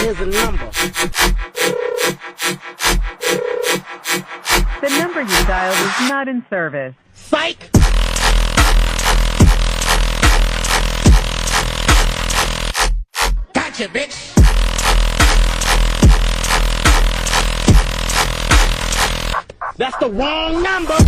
here's a number. The number you dialed is not in service. Psych! Gotcha, bitch! That's the wrong number!